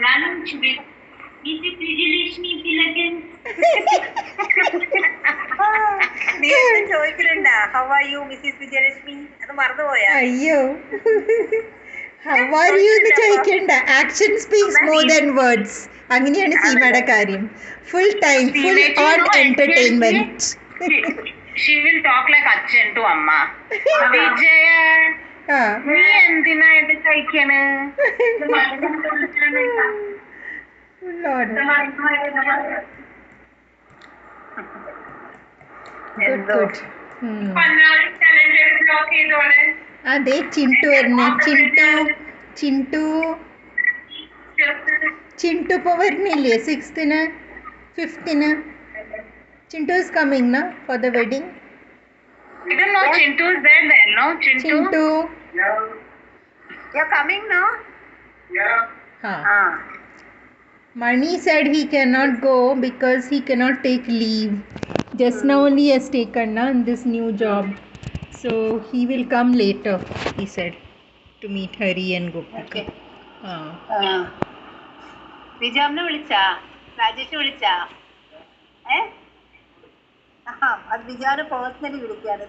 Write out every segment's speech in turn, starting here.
ഞാനും വിജയലക്ഷ്മി തിലകൻ ചോദിക്കലുണ്ടാ how are you Mrs Vijayalakshmi? അത് മറന്നുപോയാ? അയ്യോ, ഹൗ ആർ യു എന്ന് ചോദിക്കണ്ട. Action speaks more than words. അങ്ങനെയാണ് സീമയുടെ കാര്യം. Full time full on entertainment. She will talk like അച്ഛൻ to അമ്മ. വിജയ നീ എന്തിനാ ഇത് കഴിക്കണ്? അതെ, ചിൻറ്റു വരുന്നു. ചിൻറ്റു ഇപ്പൊ വരുന്നില്ലേ 6th 5th? Chintu is coming, na, for the wedding. I don't know. Chintu is there then, no? Chintu. Yeah. You're coming now? Yeah. Mani said he cannot go because he cannot take leave. Just now only he has taken na in this new job. So he will come later, he said, to meet Hari and Gopika. Okay. വിജാമിനെ വിളിച്ചാ? രാജേഷിനെ വിളിച്ചാ? അത് വിജാന് personally വിളിക്കാണ്.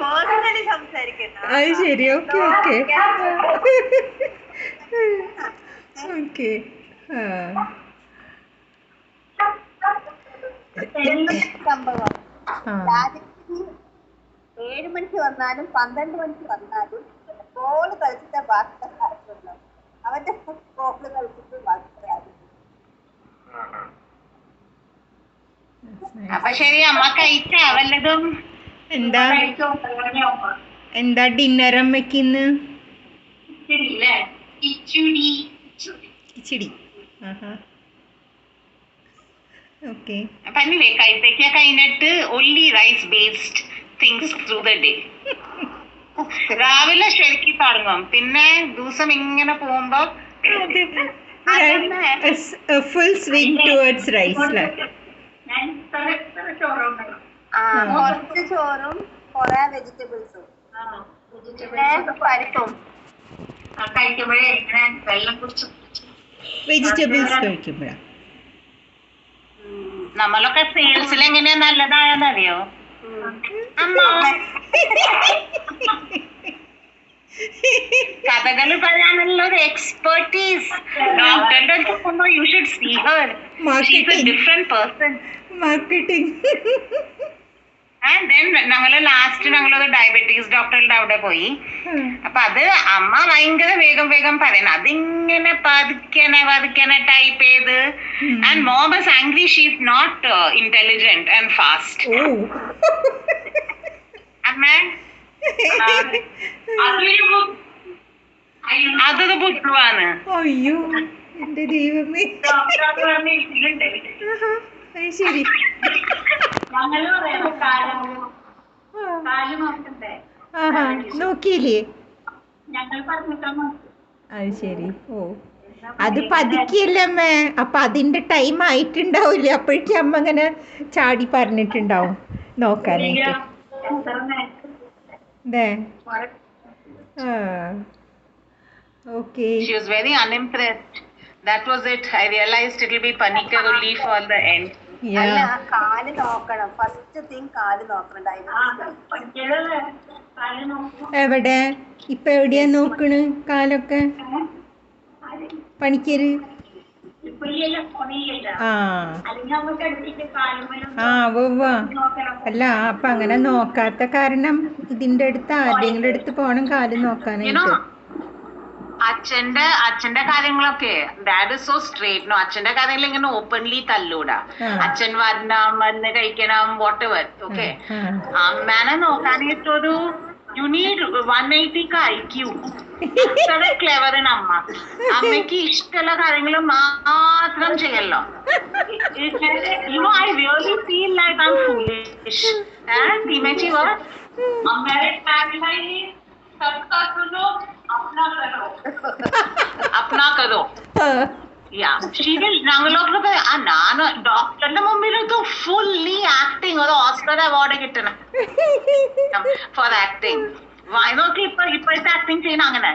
Personally സംസാരിക്കണ്ട. അത് ശരി. Okay okay. സംഭവം രാജേഷ് 7 മണിക്ക് വന്നാലും 12 മണിക്ക് വന്നാലും ബോള് കളിച്ചിട്ട് ബാക്കി കാര്യമുണ്ടാവും. അവന്റെ ബോള് കളിച്ചിട്ട് ബാക്കി കാര്യം. അപ്പൊ ശരി, അമ്മ കഴിച്ചാ വല്ലതും? എന്താ ഡിന്നർ അമ്മയ്ക്കിന്ന്? കിച്ചടി. ഓക്കെ. പറഞ്ഞില്ലേ കഴിപ്പൊക്കെ കഴിഞ്ഞിട്ട് only rice based things through the day. രാവിലെ ശരിക്കും തുടങ്ങും, പിന്നെ ദിവസം ഇങ്ങനെ പോകുമ്പോ full swing towards rice. കുറച്ച് ചോറും കുറെ വെജിറ്റബിൾസും പരിപ്പും കഴിക്കുമ്പോഴേ ഇങ്ങനെ വെള്ളം കുടിച്ചു. വെജിറ്റബിൾസ് കഴിക്കുമ്പോഴാ. നമ്മളൊക്കെ സെയിൽസിൽ എങ്ങനെയാ നല്ലതായെന്നറിയോ? കഥകള് പറയാനുള്ള ഒരു എക്സ്പെർട്ടീസ് ഡോക്ടറുടെ അടുത്ത് you should see her. She is a different person. Marketing. And then ഞങ്ങളൊരു ഡയബറ്റീസ് ഡോക്ടറുടെ അവിടെ പോയി. അപ്പൊ അത് അമ്മ ഭയങ്കര വേഗം പറയണം, അതിങ്ങനെ പതുക്കനെ ടൈപ്പ് ചെയ്ത്. And mom is angry, she is not intelligent and fast. അമ്മേ അതൊരു ബുദ്ധിമാണ്. അയ്യോ എന്റെ ദൈവമേ. ശരി. നോക്കിയില്ലേ? അത് ശരി. ഓ, അത് പതുക്കിയല്ലേ അമ്മ. അപ്പൊ അതിന്റെ ടൈം ആയിട്ടുണ്ടാവില്ലേ? അപ്പോഴേക്കും അമ്മ അങ്ങനെ ചാടി പറഞ്ഞിട്ടുണ്ടാവും നോക്കാനായിട്ട്. Okay. She was very unimpressed. That was it. I realized it will be Panika only for the end. അല്ല, കാല് നോക്കണം. ഫസ്റ്റ് തിങ് കാല് നോക്കണം. എവിടെ ഇപ്പൊ എവിടെയാ നോക്കണ് കാലൊക്കെ? പണിക്കര്. അല്ല, അപ്പൊ അങ്ങനെ നോക്കാത്ത കാരണം ഇതിന്റെ അടുത്ത് ആരുടെങ്കിലും അടുത്ത് പോണം കാല് നോക്കാനായിട്ട്. അച്ഛന്റെ കാര്യങ്ങളൊക്കെ ദാറ്റ് ഇസ് സോ സ്ട്രേറ്റ്. അച്ഛന്റെ കാര്യങ്ങൾ ഇങ്ങനെ ഓപ്പൺലി തല്ലൂടാ. അച്ഛൻ വന്ന് കഴിക്കണം, വാട്ട് എവർ. ഓക്കെ, അമ്മേനെ നോക്കാനായിട്ടൊരു യു നീഡ് 180 IQ. അത്ര ക്ലെവറാണ് അമ്മ. അമ്മയ്ക്ക് ഇഷ്ടമുള്ള കാര്യങ്ങൾ മാത്രം ചെയ്യല്ലോ. I really feel like I'm foolish. And imagine what? Married family सबका सुनो, अपना करो. ഞങ്ങളൊക്കെ ഞാൻ ഡോക്ടറിന്റെ മുമ്പിൽ ഫുള്ളി ആക്ടിങ് ഒരു ഓസ്കർ അവാർഡ് കിട്ടണം ഫോർ ആക്ടിങ്. നോക്കി ഇപ്പോഴത്തെ ആക്ടിങ് ചെയ്യുന്ന അങ്ങനെ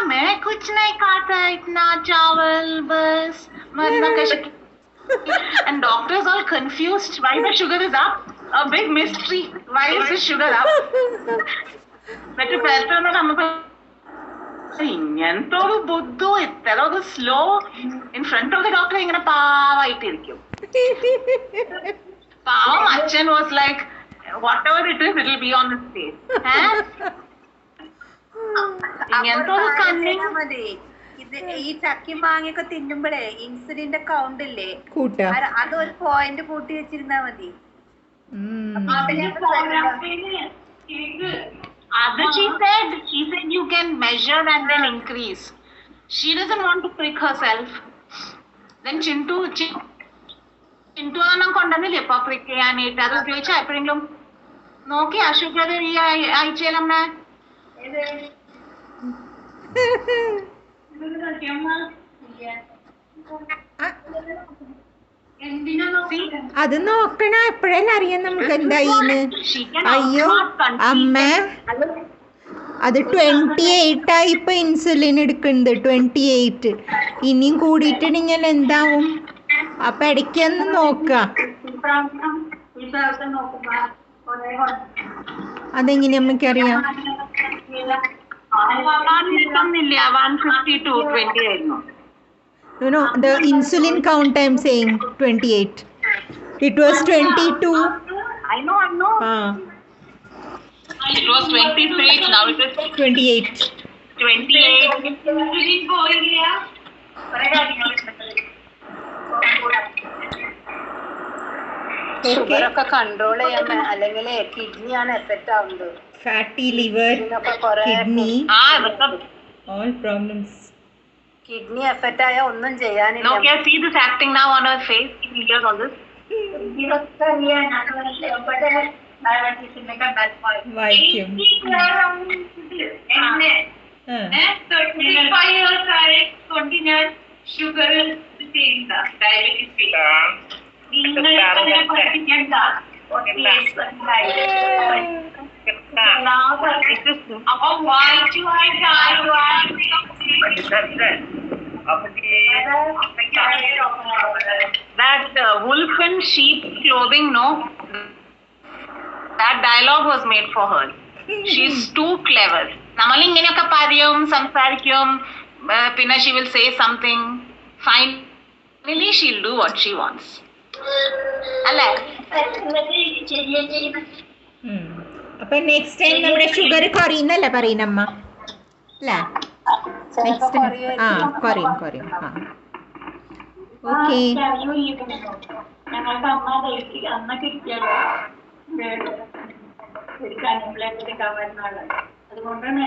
मैं कुछ नहीं खाता इतना चावल बस and doctors all confused why the sugar is up, a big mystery, why is the sugar up? എന്നിട്ട് പെട്ടെന്ന് നമുക്ക് ഇങ്ങനത്തെ ഒരു ബുദ്ധു ഇത്ര ഒരു slow in front of the doctor ഇങ്ങനെ പാവായിട്ടിരിക്കും. പാവം അച്ഛൻ was like whatever it is, it will be on his face. ഇങ്ങനത്തെ ഒരു കണ്ണിങ് മതി. ഇത് ഈ ചക്കി മാങ്ങയൊക്കെ തിന്നുമ്പോഴേ ഇൻസുലിന്റെ കൗണ്ട് ഇല്ലേ, അതൊരു പോയിന്റ് കൂട്ടി വെച്ചിരുന്നാ മതി. she said you can measure and then increase. She doesn't want to prick herself. Then Chintu ആണെന്ന് കൊണ്ടുവന്നില്ലേ ഇപ്പൊ പ്രിക്ക് ചെയ്യാനായിട്ട്, അത് ഉപയോഗിച്ച എപ്പോഴെങ്കിലും നോക്കി അശുഗർ ഈ ആഴ്ചയിലമ്മ അത് നോക്കണ എപ്പോഴെല്ലാം അറിയാം നമുക്ക് എന്തായിന്ന്. അയ്യോ അമ്മ, അത് 28 ആയി ഇപ്പൊ ഇൻസുലിൻ എടുക്കുന്നത്, 28. ഇനിയും കൂടിയിട്ടുണ്ടെങ്കിൽ എന്താവും? അപ്പൊ ഇടയ്ക്കൊന്ന് നോക്ക. അതെങ്ങനെ നമുക്കറിയാം? 150 ആയിരുന്നു. No, the insulin count I'm saying 28. It was 22. I know. It was 23, now it is 28. 28. Sugar ഒക്കെ കൺട്രോൾ ചെയ്യാൻ, അല്ലെങ്കിൽ കിഡ്നിയാണ് എഫക്റ്റ് ആവുന്നത്. Fatty liver, kidney, all problems. Kidney effect ആയ ഒന്നും ചെയ്യാനില്ല. No, can see this acting now on her face. Here's all this. Vacuum. 35 years continuous sugar is the same, diabetes. That wolf in sheep clothing, no, that dialogue was made for her. She's too clever. നമ്മൾ ഇങ്ങനെയൊക്കെ പറയും, സംസാരിക്കും, പിന്നെ she will say something, finally she'll do what she wants. അല്ലേ? അപ്പൊ next time നമ്മുടെ sugar കുറയുന്നല്ലേ പറയുന്നമ്മ? അല്ലേ? Next time കുറയും. ഓക്കെ. ഞങ്ങൾക്ക് അമ്മ അമ്മ കിട്ടിയല്ലോ അതുകൊണ്ടാണ്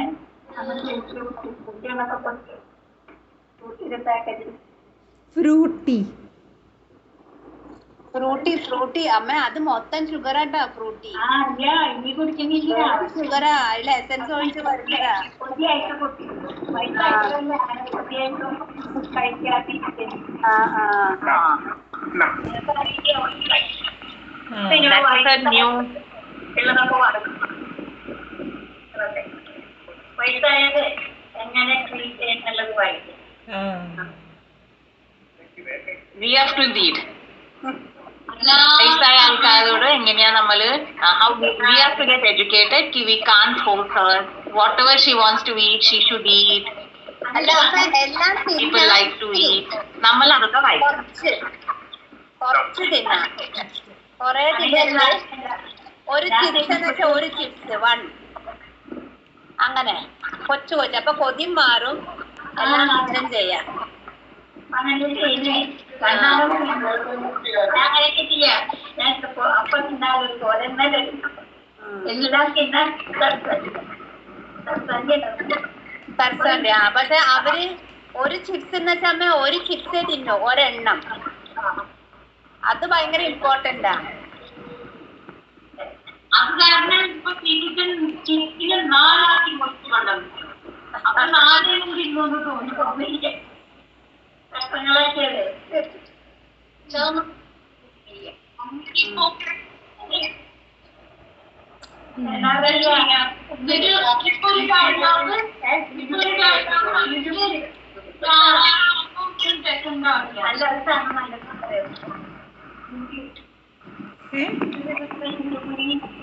കുട്ടികളൊക്കെ ഫ്രൂട്ടി അമ്മ, അത് മൊത്തം ഷുഗർ ആട്ടാ. ഫ്രൂട്ടി ഷുഗറാ, അതിൽ എസൻസ് ഒഴിച്ച് വരുന്നതാ. വയസ്സായത് എങ്ങനെ എന്നുള്ളത് വായിക്കും. We have to lead. വയസ്സായ ആൾക്കാരോട് എങ്ങനെയാ നമ്മള് we have to get educated. We can't force her. Whatever she wants to eat, she should eat. People like to eat. നമ്മൾ അതൊക്കെ വായിക്കണം. കുറച്ച് തിന്നാം, കൊറേ തിന്നല്ല. ഒരു ചിപ്സ് എന്ന് വെച്ചാൽ ഒരു ചിപ്സ് 1 അങ്ങനെ കൊച്ചു അപ്പൊ കൊതി മാറും. എല്ലാം മിച്ചം ചെയ്യാം. അങ്ങനെയൊക്കെ ചെയ്യാം. അപ്പൊ ഉണ്ടാകും പോലെ എല്ലാം പക്ഷെ അവര് ഒരു ചിപ്സ് എന്ന് വെച്ചാൽ അമ്മ ഒരു ചിപ്സേ തിന്നു, ഒരെണ്ണം. അത് ഭയങ്കര ഇമ്പോർട്ടന്റാ. അത് കാരണം ഇപ്പൊ ചിപ്സിന് 4 ആക്കി മുറിച്ചുകൊണ്ടും അപ്പൊ 4 തിന്നോന്ന് തോന്നില്ല. കഷ്ടങ്ങളൊക്കെ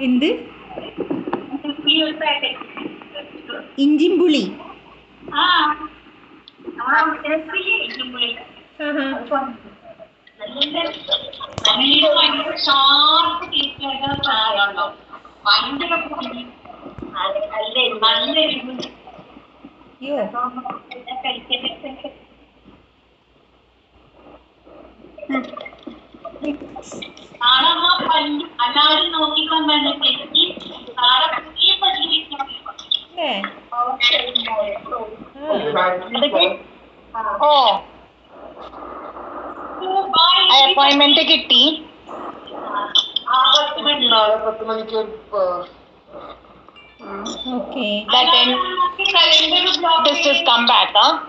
എന്ത് ഇഞ്ചിമ്പുളി എല്ലാവരും നോക്കിക്കൊണ്ടാണ് തെറ്റി പുതിയ പള്ളി ഓ അപ്പോയിന്റ്മെന്റ് കിട്ടി. 10 മണിക്ക് Okay. That then this just come back, huh?